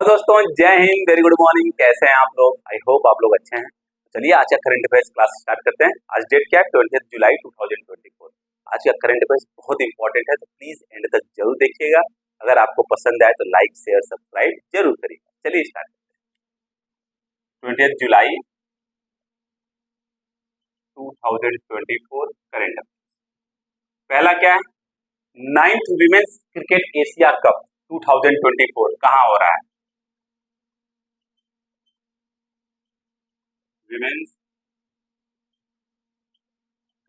तो दोस्तों जय हिंद, वेरी गुड मॉर्निंग। कैसे हैं आप लोग? आई होप आप लोग अच्छे हैं। चलिए आज का करंट अफेयर्स क्लास स्टार्ट करते हैं। आज डेट क्या है? 20 जुलाई 2024। आज का करंट अफेयर्स बहुत इंपॉर्टेंट है, तो प्लीज एंड तक जरूर देखिएगा। अगर आपको पसंद आए तो लाइक शेयर सब्सक्राइब जरूर करिएगा। चलिए स्टार्ट करते हैं। 20 जुलाई 2024 करंट अफेयर। पहला क्या है? 9th women's cricket Asia cup 2024 कहाँ हो रहा है? विमेन्स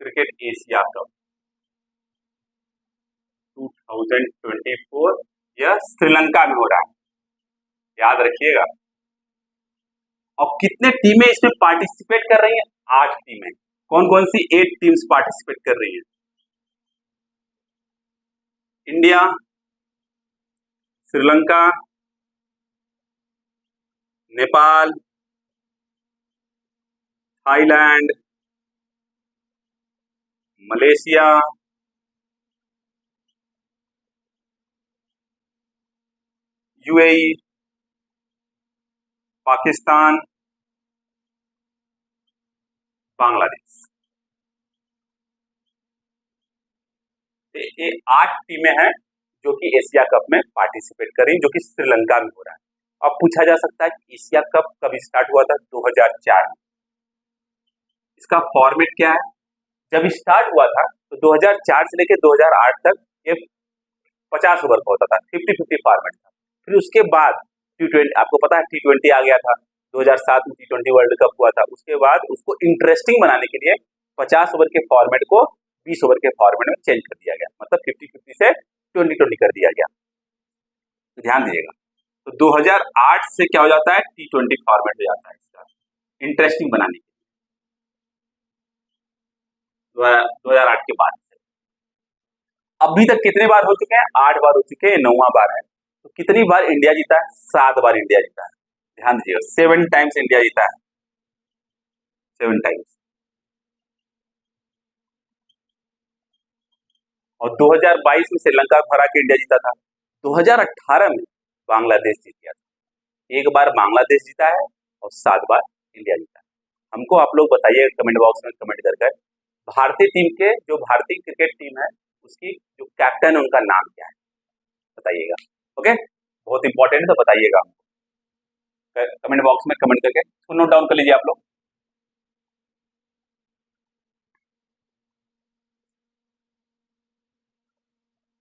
क्रिकेट एशिया कप 2024 यह श्रीलंका में हो रहा है, याद रखिएगा। और कितने टीमें इसमें पार्टिसिपेट कर रही हैं? 8 टीमें। कौन कौन सी? 8 टीम्स पार्टिसिपेट कर रही हैं। India, Sri Lanka, Nepal, Thailand, Malaysia, UAE, Pakistan, Bangladesh. ये 8 टीमें हैं जो कि एशिया कप में पार्टिसिपेट कर रही हैं, जो कि श्रीलंका में हो रहा है। अब पूछा जा सकता है कि एशिया कप कब स्टार्ट हुआ था? 2004 में। इसका फॉर्मेट क्या है? जब स्टार्ट हुआ था तो 2004 से लेकर 2008 तक ये 50 ओवर का होता था, 50-50 फॉर्मेट था। फिर उसके बाद T20, आपको पता है T20 आ गया था। 2007 में T20 वर्ल्ड कप हुआ था। उसके बाद उसको इंटरेस्टिंग बनाने के लिए 50 ओवर के फॉर्मेट को 20 ओवर के फॉर्मेट में चेंज कर दिया गया, मतलब 50-50 से 20-20 कर दिया गया। तो ध्यान दीजिएगा। तो 2008 से क्या हो जाता है? T20 फॉर्मेट हो जाता है इसका, इंटरेस्टिंग बनाने के लिए। 2008 के बाद अभी तक कितने बार हो चुके हैं? 8 बार हो चुके हैं, 9वां बार है। तो कितनी बार इंडिया जीता है? 7 बार इंडिया जीता है। ध्यान दीजिएगा, 7 टाइम्स इंडिया जीता है, 7 टाइम्स। और 2022 में श्रीलंका को हरा के इंडिया जीता था। 2018 में बांग्लादेश जीत गया था। एक बार बांग्लादेश जीता है और 7 बार इंडिया जीता है। हमको आप लोग बताइए कमेंट बॉक्स में कमेंट करके, भारतीय टीम के, जो भारतीय क्रिकेट टीम है उसकी जो कैप्टन है उनका नाम क्या है? बताइएगा। ओके, बहुत इंपॉर्टेंट है, तो बताइएगा हमको कमेंट बॉक्स में कमेंट करके। तो नोट डाउन कर लीजिए आप लोग।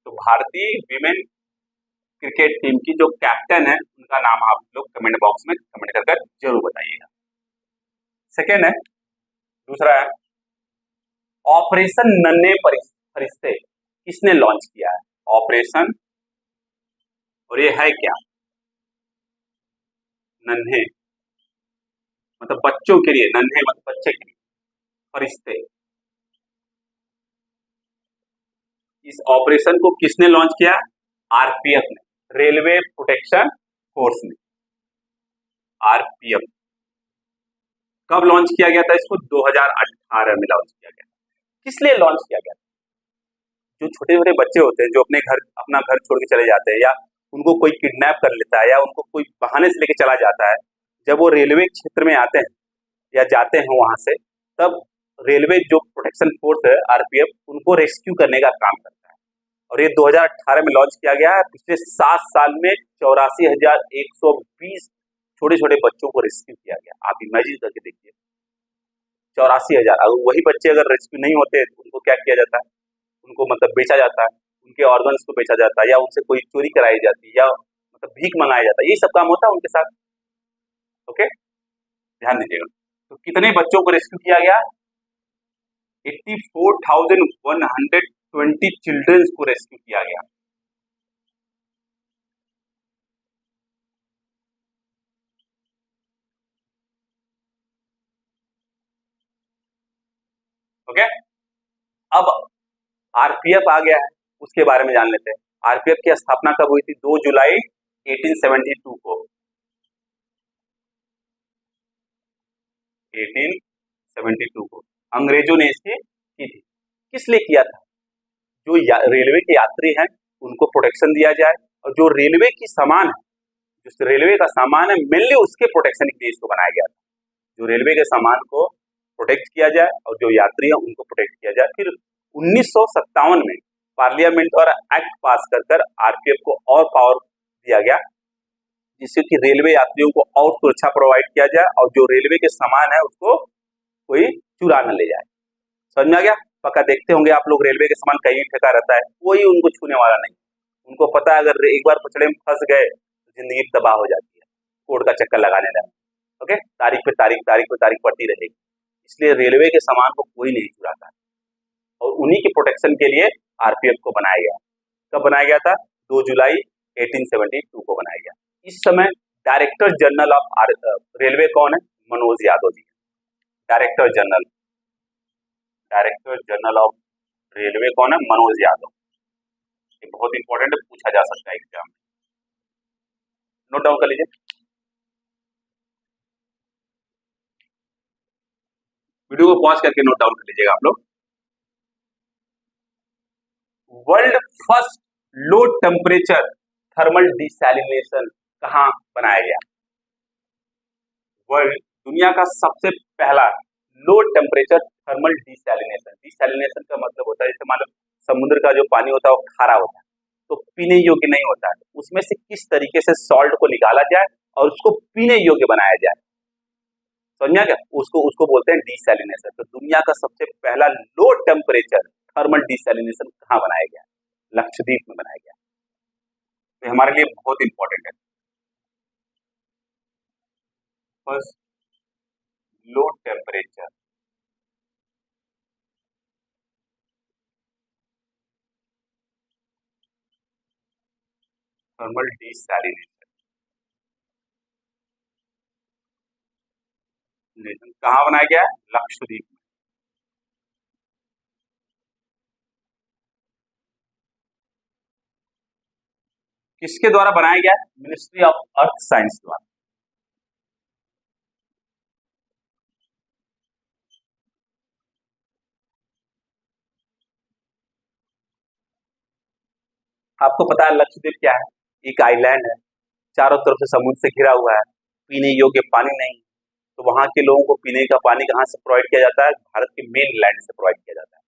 तो भारतीय विमेन क्रिकेट टीम की जो कैप्टन है उनका नाम आप लोग कमेंट बॉक्स में कमेंट करके जरूर बताइएगा। सेकेंड है, दूसरा है ऑपरेशन नन्हे फरिश्ते किसने लॉन्च किया है? ऑपरेशन, और ये है क्या? नन्हे मतलब बच्चों के लिए, नन्हे मतलब बच्चे के लिए, फरिश्ते। इस ऑपरेशन को किसने लॉन्च किया? आरपीएफ ने, रेलवे प्रोटेक्शन फोर्स ने, आरपीएफ। कब लॉन्च किया गया था इसको? 2018 में लॉन्च किया गया। किस लिए लॉन्च किया गया? जो छोटे छोटे बच्चे होते हैं जो अपना घर छोड़ के चले जाते हैं, या उनको कोई किडनैप कर लेता है, या उनको कोई बहाने से लेके चला जाता है, जब वो रेलवे क्षेत्र में आते हैं या जाते हैं वहां से, तब रेलवे जो प्रोटेक्शन फोर्स है आरपीएफ, उनको रेस्क्यू करने का काम करता है। और ये 2018 में लॉन्च किया गया है। पिछले 7 साल में 84,120 छोटे छोटे बच्चों को रेस्क्यू किया गया। आप इमेजिन करके देखिए, 84,000। अगर वही बच्चे अगर रेस्क्यू नहीं होते तो उनको क्या किया जाता है? उनको मतलब बेचा जाता है, उनके ऑर्गन्स को बेचा जाता है, या उनसे कोई चोरी कराई जाती है, या मतलब भीख मंगाया जाता है। यही सब काम होता है उनके साथ। ओके, ध्यान दीजिएगा। तो कितने बच्चों को रेस्क्यू किया गया? 84,120 चिल्ड्रंस को रेस्क्यू किया गया। ओके, अब आरपीएफ आ गया है, उसके बारे में जान लेते हैं। आरपीएफ की स्थापना कब हुई थी? 2 जुलाई 1872 को। 1872 को अंग्रेजों ने इसकी की थी। किस लिए किया था? जो रेलवे के यात्री हैं उनको प्रोटेक्शन दिया जाए, और जो रेलवे की सामान है, जो रेलवे का सामान है मेनली उसके प्रोटेक्शन के लिए इसको बनाया गया था, जो रेलवे के सामान को प्रोटेक्ट किया जाए और जो यात्री हैं उनको प्रोटेक्ट किया जाए। फिर 1957 में पार्लियामेंट द्वारा एक्ट पास कर आरपीएफ को और पावर दिया गया, जिससे कि रेलवे यात्रियों को और सुरक्षा प्रोवाइड किया जाए और जो रेलवे के सामान है उसको कोई चुरा न ले जाए। समझ में आ गया? पक्का देखते होंगे आप लोग, रेलवे के सामान कहीं फेंका रहता है, कोई उनको छूने वाला नहीं। उनको पता है अगर एक बार पचड़े में फंस गए तो जिंदगी तबाह हो जाती है, कोर्ट का चक्कर लगाने लगे। ओके, तारीख पे तारीख पड़ती रहेगी, इसलिए रेलवे के सामान को कोई नहीं चुराता और उन्हीं के प्रोटेक्शन के लिए आरपीएफ को बनाया गया। कब बनाया गया था? 2 जुलाई 1872 को बनाया गया। इस समय डायरेक्टर जनरल ऑफ रेलवे कौन है? Manoj Yadav ji. Director general of railway कौन है? मनोज यादव। ये बहुत इंपॉर्टेंट है, पूछा जा सकता है एग्जाम में, नोट डाउन कर लीजिए। वीडियो को पॉज करके नोट डाउन कर लीजिएगा आप लोग। World first low temperature thermal desalination कहां बनाया गया? वर्ल्ड दुनिया का सबसे पहला low temperature thermal desalination. Desalination का मतलब होता है जैसे मान लो समुद्र का जो पानी होता है वो खारा होता है तो पीने योग्य नहीं होता है, उसमें से किस तरीके से सॉल्ट को निकाला जाए और उसको पीने योग्य बनाया जाए, समझा क्या? उसको बोलते हैं डिसैलिनेशन। तो दुनिया का सबसे पहला लो टेम्परेचर थर्मल डिसैलिनेशन कहाँ बनाया गया? लक्षद्वीप में बनाया गया। तो हमारे लिए बहुत इंपॉर्टेंट है। First low temperature thermal desalination कहाँ बनाया गया? लक्षद्वीप में। किसके द्वारा बनाया गया? मिनिस्ट्री ऑफ अर्थ साइंस द्वारा। आपको पता है लक्षद्वीप क्या है? एक आइलैंड है, चारों तरफ से समुद्र से घिरा हुआ है, पीने योग्य पानी नहीं, तो वहां के लोगों को पीने का पानी कहाँ से प्रोवाइड किया जाता है? भारत के मेन लैंड से प्रोवाइड किया जाता है,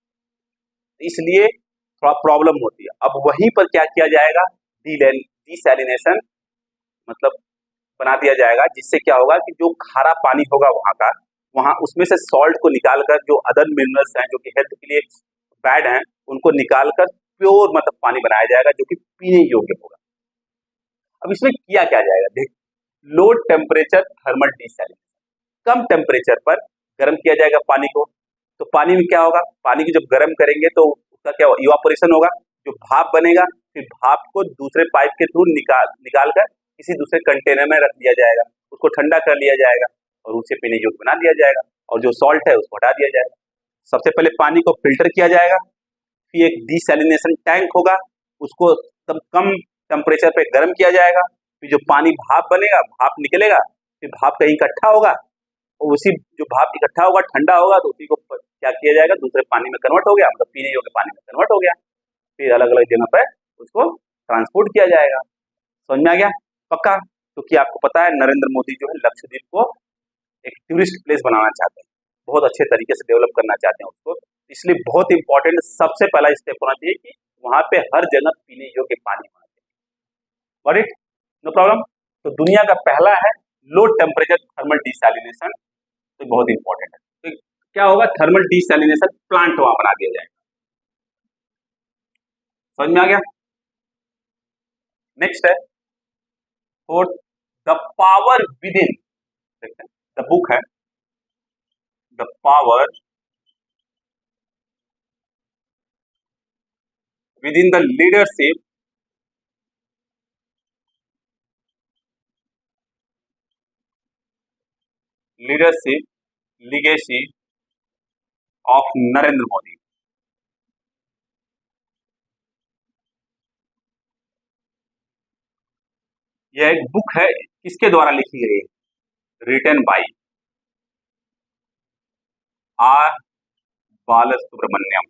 इसलिए थोड़ा प्रॉब्लम होती है। अब वहीं पर क्या किया जाएगा? डिसैलिनेशन मतलब बना दिया जाएगा, जिससे क्या होगा कि जो खारा पानी होगा वहां का, वहां उसमें से सॉल्ट को निकालकर जो अदर मिनरल्स हैं जो कि हेल्थ के लिए बैड हैं उनको निकालकर प्योर मतलब पानी बनाया जाएगा जो कि पीने योग्य होगा। अब इसमें किया क्या जाएगा? देख, लो टेम्परेचर थर्मल डिसैलिनेशन, कम टेम्परेचर पर गर्म किया जाएगा पानी को। तो पानी में क्या होगा? पानी को जब गर्म करेंगे तो उसका क्या होगा? इवापोरेशन होगा, जो भाप बनेगा, फिर भाप को दूसरे पाइप के थ्रू निकाल कर किसी दूसरे कंटेनर में रख दिया जाएगा, उसको ठंडा कर लिया जाएगा और उसे पीने योग्य बना दिया जाएगा और जो सॉल्ट है उसको हटा दिया जाएगा। सबसे पहले पानी को फिल्टर किया जाएगा, फिर एक डिसैलिनेशन टैंक होगा, उसको तब कम टेम्परेचर पे गर्म किया जाएगा, फिर जो पानी भाप बनेगा, भाप निकलेगा, फिर भाप कहीं इकट्ठा होगा और उसी जो भाप इकट्ठा होगा ठंडा होगा तो उसी को क्या किया जाएगा? दूसरे पानी में कन्वर्ट हो गया, मतलब पीने योग्य पानी में कन्वर्ट हो गया, फिर अलग अलग जगह पर उसको ट्रांसपोर्ट किया जाएगा। समझ में आ गया? पक्का? क्योंकि आपको पता है नरेंद्र मोदी जो है लक्षद्वीप को एक टूरिस्ट प्लेस बनाना चाहते हैं, बहुत अच्छे तरीके से डेवलप करना चाहते हैं उसको, इसलिए बहुत इंपॉर्टेंट सबसे पहला स्टेप होना चाहिए कि वहां पे हर जगह पीने योग्य पानी होना चाहिए। Got it? No problem. तो दुनिया का पहला है लो टेम्परेचर थर्मल डिसैलिनेशन, तो बहुत इंपॉर्टेंट है। तो क्या होगा? थर्मल डिसैलिनेशन प्लांट वहां बना दिया जाएगा। समझ में आ गया? नेक्स्ट है fourth, the power within, the book है the power within the leadership legacy of Narendra Modi. यह एक बुक है, किसके द्वारा लिखी गई है? Written by R Balasubramaniam.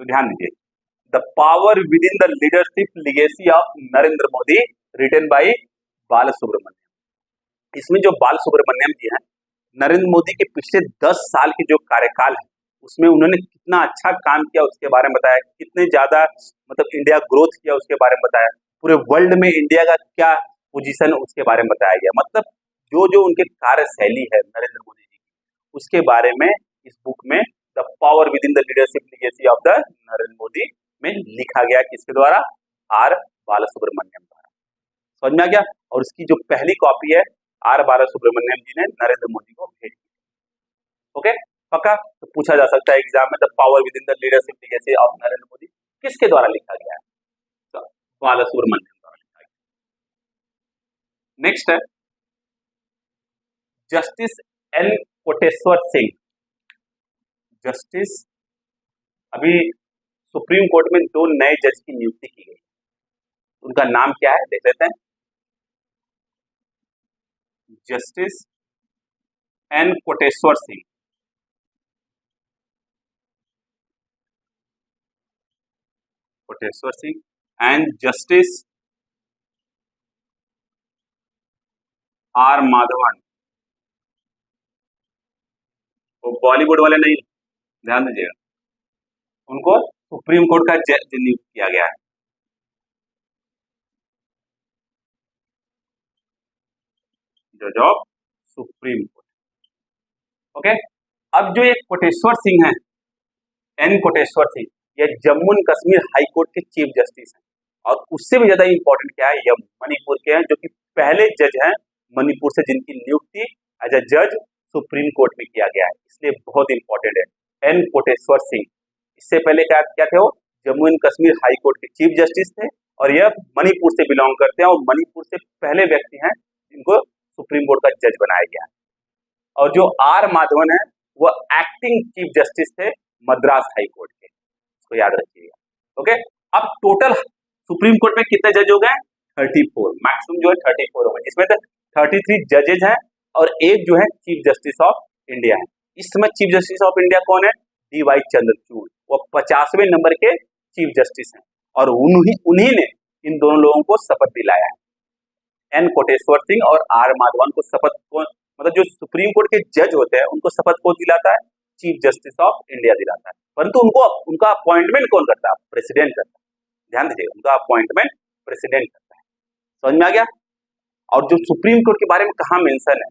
तो ध्यान दीजिए, the power within the leadership legacy of Narendra Modi written by Balasubramaniam. इसमें जो बाल सुब्रमण्यम जी हैं, नरेंद्र मोदी के पिछले 10 साल के जो कार्यकाल है उसमें उन्होंने कितना अच्छा काम किया उसके बारे में बताया, कितने ज्यादा मतलब इंडिया ग्रोथ किया उसके बारे में बताया, पूरे वर्ल्ड में इंडिया का क्या पोजीशन उसके बारे में बताया गया। मतलब जो जो उनके कार्यशैली है नरेंद्र मोदी जी की, उसके बारे में इस बुक में the power within the leadership legacy of the Narendra Modi में लिखा गया, किसके द्वारा, आर बालसुब्रमण्यम द्वारा। समझ में आ गया। और उसकी जो पहली कॉपी है आर बालसुब्रमण्यम जी ने नरेंद्र मोदी को भेज दी। ओके, पक्का। तो पूछा जा सकता है एग्जाम में, the power within the leadership legacy of Narendra Modi किसके द्वारा लिखा गया है, तो बालसुब्रमण्यम द्वारा लिखा गया। नेक्स्ट है justice N Koteshwar Singh. Justice, अभी सुप्रीम कोर्ट में 2 नए जज की नियुक्ति की गई, उनका नाम क्या है देख लेते हैं। Justice N Koteshwar Singh, Koteshwar Singh and justice R Madhavan. वो बॉलीवुड वाले नहीं, ध्यान दीजिएगा, उनको सुप्रीम कोर्ट का जज नियुक्त किया गया है। जज ऑफ सुप्रीम कोर्ट। ओके, अब जो ये कोटेश्वर सिंह है, एन कोटेश्वर सिंह, ये Jammu and Kashmir high court के चीफ जस्टिस हैं। और उससे भी ज्यादा इंपॉर्टेंट क्या है, ये मणिपुर के हैं, जो कि पहले जज हैं मणिपुर से जिनकी नियुक्ति एज अ जज सुप्रीम कोर्ट में किया गया है, इसलिए बहुत इंपॉर्टेंट है। एन कोटेश्वर सिंह, इससे पहले क्या क्या थे, वो Jammu and Kashmir high court के चीफ जस्टिस थे और यह मणिपुर से बिलोंग करते हैं और मणिपुर से पहले व्यक्ति हैं जिनको सुप्रीम कोर्ट का जज बनाया गया है। और जो आर माधवन है वो एक्टिंग चीफ जस्टिस थे मद्रास हाई कोर्ट के, इसको याद रखिएगा। ओके, अब टोटल सुप्रीम कोर्ट में कितने जज हो गए, 34, मैक्सिमम जो है 34 हो गए, जिसमें 33 जजेज हैं और एक जो है चीफ जस्टिस ऑफ इंडिया है। इस समय चीफ जस्टिस ऑफ इंडिया कौन है, डी.वाई. चंद्रचूड़, वो 50वें नंबर के चीफ जस्टिस हैं और उन्हीं ने इन दोनों लोगों को शपथ दिलाया है। एन कोटेश्वर सिंह और आर माधवन को शपथ कौन, मतलब जो सुप्रीम कोर्ट के जज होते हैं उनको शपथ कौन दिलाता है, चीफ जस्टिस ऑफ इंडिया दिलाता है, परंतु उनका अपॉइंटमेंट कौन करता है, प्रेसिडेंट करता है। ध्यान दीजिएगा, उनका अपॉइंटमेंट प्रेसिडेंट करता है। समझ में आ गया। और जो सुप्रीम कोर्ट के बारे में कहाँ मेंशन है,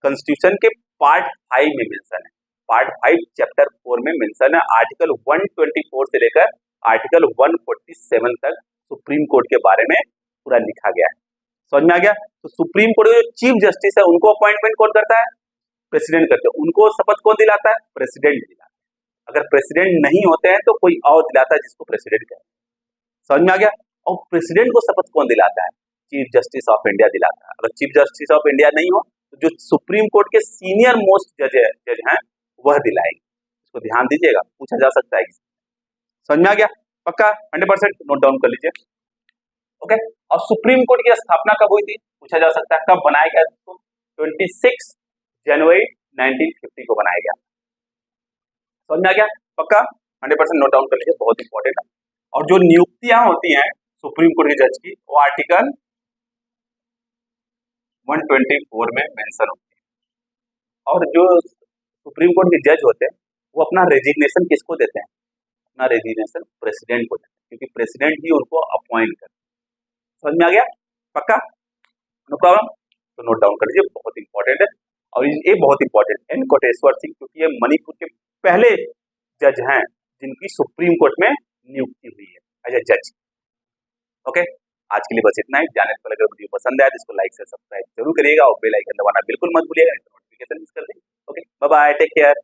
कॉन्स्टिट्यूशन के पार्ट 5 में मेंशन है, पार्ट 5 चैप्टर 4 में मेंशन है, आर्टिकल 124 से लेकर आर्टिकल 147 तक सुप्रीम कोर्ट के बारे में पूरा लिखा गया है। समझ में आ गया। तो सुप्रीम कोर्ट के जो चीफ जस्टिस है उनको अपॉइंटमेंट कौन करता है, प्रेसिडेंट करते हैं, उनको शपथ कौन दिलाता है, प्रेसिडेंट दिलाता है। अगर प्रेसिडेंट नहीं होते हैं तो कोई और दिलाता है जिसको प्रेसिडेंट कहते हैं। समझ में आ गया। और प्रेसिडेंट को शपथ कौन दिलाता है, चीफ जस्टिस ऑफ इंडिया दिलाता है। अगर चीफ जस्टिस ऑफ इंडिया नहीं हो तो जो सुप्रीम कोर्ट के सीनियर मोस्ट जज हैं वह दिलाएंगे। इसको ध्यान दीजिएगा, पूछा जा सकता है। समझ में आ गया, पक्का 100% नोट डाउन कर लीजिए। ओके, और सुप्रीम कोर्ट की स्थापना कब हुई थी, पूछा जा सकता है, कब बनाया गया इसको, 26 जनवरी 1950 को बनाया गया। समझ में आ गया, पक्का 100% नोट डाउन कर लीजिए, बहुत इंपॉर्टेंट है। और जो नियुक्तियां होती हैं सुप्रीम कोर्ट के जज की, वो आर्टिकल 124 में मेंशन होती है। और जो सुप्रीम कोर्ट के जज होते हैं वो अपना रेजिग्नेशन किसको देते हैं, अपना रेजिग्नेशन प्रेसिडेंट को देते हैं, क्योंकि प्रेसिडेंट ही उनको अपॉइंट करते हैं। समझ में आ गया, पक्का, नो प्रॉब्लम। तो नोट डाउन कर लीजिए, बहुत इंपॉर्टेंट है। और ये बहुत इंपॉर्टेंट, एन कोटेश्वर सिंह, क्योंकि ये मणिपुर के पहले जज हैं जिनकी सुप्रीम कोर्ट में नियुक्ति हुई है एज ए जज। ओके, आज के लिए बस इतना ही। जाने से पहले अगर वीडियो पसंद आया तो इसको लाइक से सब्सक्राइब जरूर करिएगा और बेल आइकन दबाना बिल्कुल मत भूलिएगा, नोटिफिकेशन मिस कर देंगे। Okay, bye bye, take care.